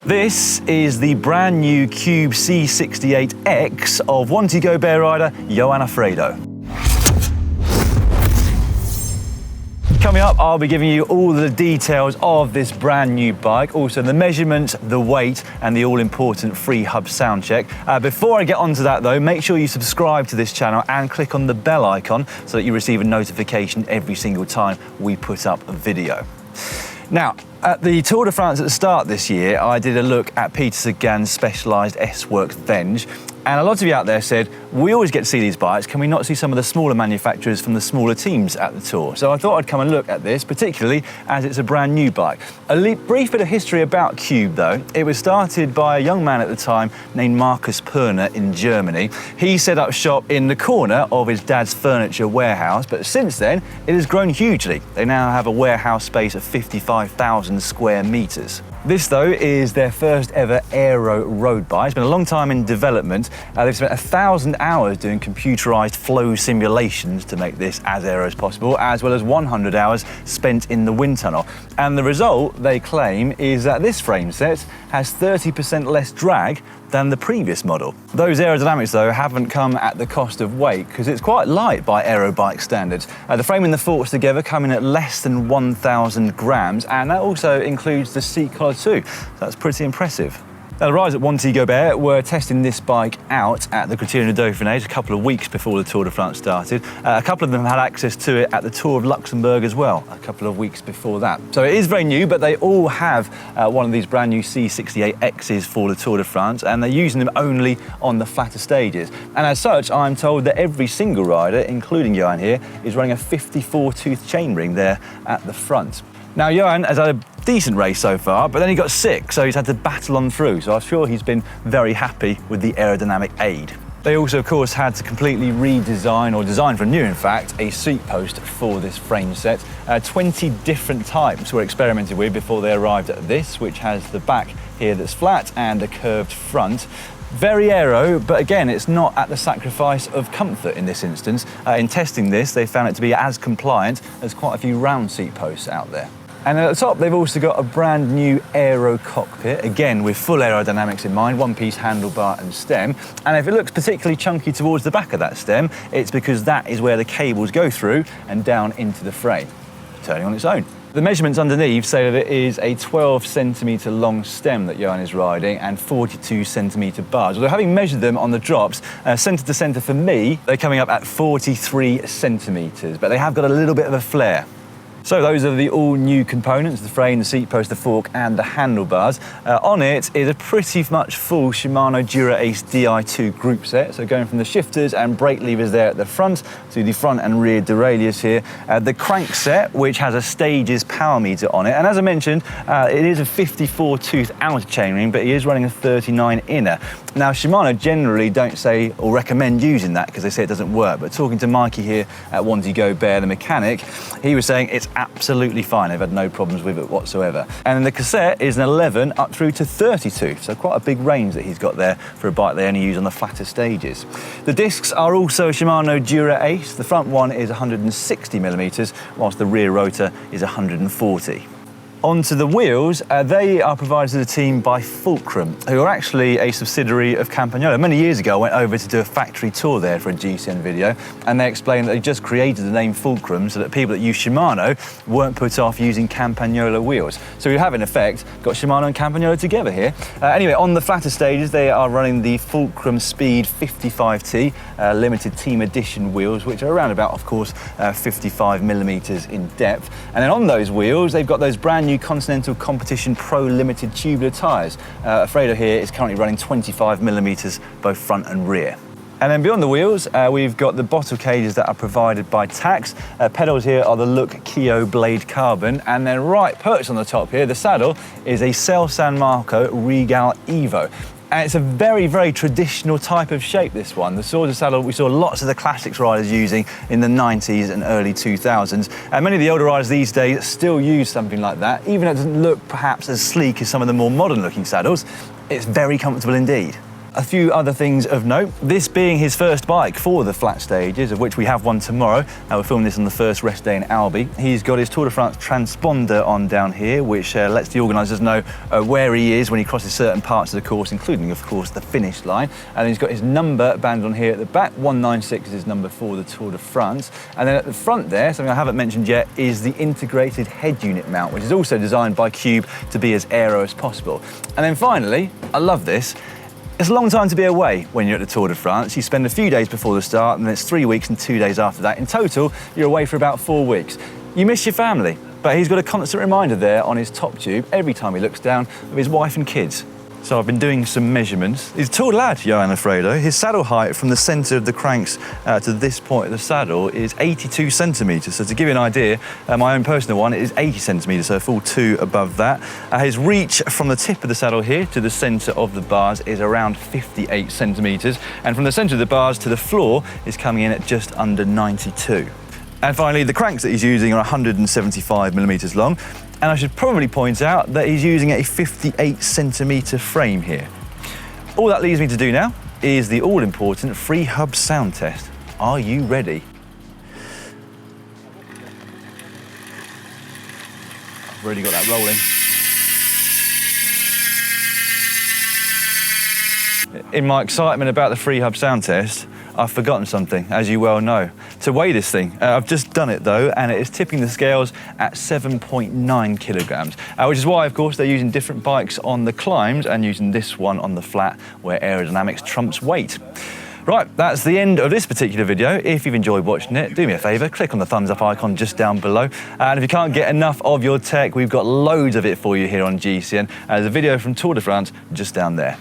This is the brand new Cube C68X of Wanty-Gobert rider Yoann Offredo. Coming up, I'll be giving you all the details of this brand new bike, also the measurements, the weight, and the all-important free hub sound check. Before I get onto that though, make sure you subscribe to this channel and click on the bell icon so that you receive a notification every single time we put up a video. Now, at the Tour de France at the start this year, I did a look at Peter Sagan's Specialized S-Works Venge, and a lot of you out there said, we always get to see these bikes, can we not see some of the smaller manufacturers from the smaller teams at the Tour? So I thought I'd come and look at this, particularly as it's a brand new bike. A brief bit of history about Cube though. It was started by a young man at the time named Markus Perner in Germany. He set up shop in the corner of his dad's furniture warehouse, but since then it has grown hugely. They now have a warehouse space of 55,000 square meters. This though is their first ever aero road bike. It's been a long time in development. They've spent 1,000 hours doing computerized flow simulations to make this as aero as possible, as well as 100 hours spent in the wind tunnel. And the result, they claim, is that this frame set has 30% less drag than the previous model. Those aerodynamics though haven't come at the cost of weight, because it's quite light by aero bike standards. The frame and the forks together come in at less than 1,000 grams, and that also includes the seat collar too. So that's pretty impressive. Now, the riders at Wanty-Gobert were testing this bike out at the Continenal Dauphiné a couple of weeks before the Tour de France started. A couple of them had access to it at the Tour of Luxembourg as well, a couple of weeks before that. So it is very new, but they all have one of these brand new C68Xs for the Tour de France, and they're using them only on the flatter stages. And as such, I'm told that every single rider, including Yoann here, is running a 54-tooth chainring there at the front. Now, Yoann has had a decent race so far, but then he got sick, so he's had to battle on through. So I'm sure he's been very happy with the aerodynamic aid. They also, of course, had to completely redesign, or design from new, in fact, a seat post for this frame set. 20 different types were experimented with before they arrived at this, which has the back here that's flat and a curved front. Very aero, but again, it's not at the sacrifice of comfort in this instance. In testing this, they found it to be as compliant as quite a few round seat posts out there. And at the top, they've also got a brand new aero cockpit, again with full aerodynamics in mind, one-piece handlebar and stem. And if it looks particularly chunky towards the back of that stem, it's because that is where the cables go through and down into the frame, turning on its own. The measurements underneath say that it is a 12 centimetre long stem that Yoann is riding and 42 centimetre bars. Although having measured them on the drops, centre to centre for me, they're coming up at 43 centimetres, but they have got a little bit of a flare. So those are the all new components, the frame, the seat post, the fork and the handlebars. On it is a pretty much full Shimano Dura Ace Di2 group set. So going from the shifters and brake levers there at the front to the front and rear derailleurs here. The crank set, which has a Stages Powermeter on it. And as I mentioned, it is a 54 tooth outer chainring, but he is running a 39 inner. Now Shimano generally don't say or recommend using that because they say it doesn't work. But talking to Mikey here at Wanty-Gobert, the mechanic, he was saying it's absolutely fine. They've had no problems with it whatsoever. And then the cassette is an 11 up through to 32, so quite a big range that he's got there for a bike they only use on the flatter stages. The discs are also Shimano Dura Ace. The front one is 160 millimeters, whilst the rear rotor is 140. Onto the wheels, they are provided to the team by Fulcrum, who are actually a subsidiary of Campagnolo. Many years ago, I went over to do a factory tour there for a GCN video, and they explained that they just created the name Fulcrum so that people that use Shimano weren't put off using Campagnolo wheels. So we have, in effect, got Shimano and Campagnolo together here. Anyway, on the flatter stages, they are running the Fulcrum Speed 55T limited team edition wheels, which are around about, of course, 55 millimeters in depth. And then on those wheels, they've got those brand new Continental Competition Pro Limited Tubular tyres. Offredo here is currently running 25 millimeters both front and rear. And then beyond the wheels, we've got the bottle cages that are provided by Tax. Pedals here are the Look Keo Blade Carbon, and then right perched on the top here, the saddle is a Selle San Marco Regal Evo. And it's a very, very traditional type of shape, this one. The sort of saddle we saw lots of the classics riders using in the 90s and early 2000s. And many of the older riders these days still use something like that. Even though it doesn't look perhaps as sleek as some of the more modern looking saddles, it's very comfortable indeed. A few other things of note, this being his first bike for the flat stages, of which we have one tomorrow. We're filming this on the first rest day in Albi. He's got his Tour de France transponder on down here, which lets the organisers know where he is when he crosses certain parts of the course, including, of course, the finish line. And he's got his number banded on here at the back. 196 is his number for the Tour de France. And then at the front there, something I haven't mentioned yet, is the integrated head unit mount, which is also designed by Cube to be as aero as possible. And then finally, I love this. It's a long time to be away when you're at the Tour de France. You spend a few days before the start, and then it's 3 weeks and 2 days after that. In total, you're away for about 4 weeks. You miss your family, but he's got a constant reminder there on his top tube every time he looks down of his wife and kids. So I've been doing some measurements. He's a tall lad, Yoann Offredo. His saddle height from the centre of the cranks to this point of the saddle is 82 centimetres. So to give you an idea, my own personal one is 80 centimetres, so a full 2 above that. His reach from the tip of the saddle here to the centre of the bars is around 58 centimetres. And from the centre of the bars to the floor is coming in at just under 92. And finally, the cranks that he's using are 175 millimetres long. And I should probably point out that he's using a 58 centimetre frame here. All that leaves me to do now is the all-important free hub sound test. Are you ready? I've already got that rolling. In my excitement about the free hub sound test, I've forgotten something, as you well know. To weigh this thing, I've just done it though, and it is tipping the scales at 7.9 kilograms, which is why, of course, they're using different bikes on the climbs and using this one on the flat, where aerodynamics trumps weight. Right, that's the end of this particular video. If you've enjoyed watching it, do me a favour, click on the thumbs up icon just down below. And if you can't get enough of your tech, we've got loads of it for you here on GCN. There's a video from Tour de France just down there.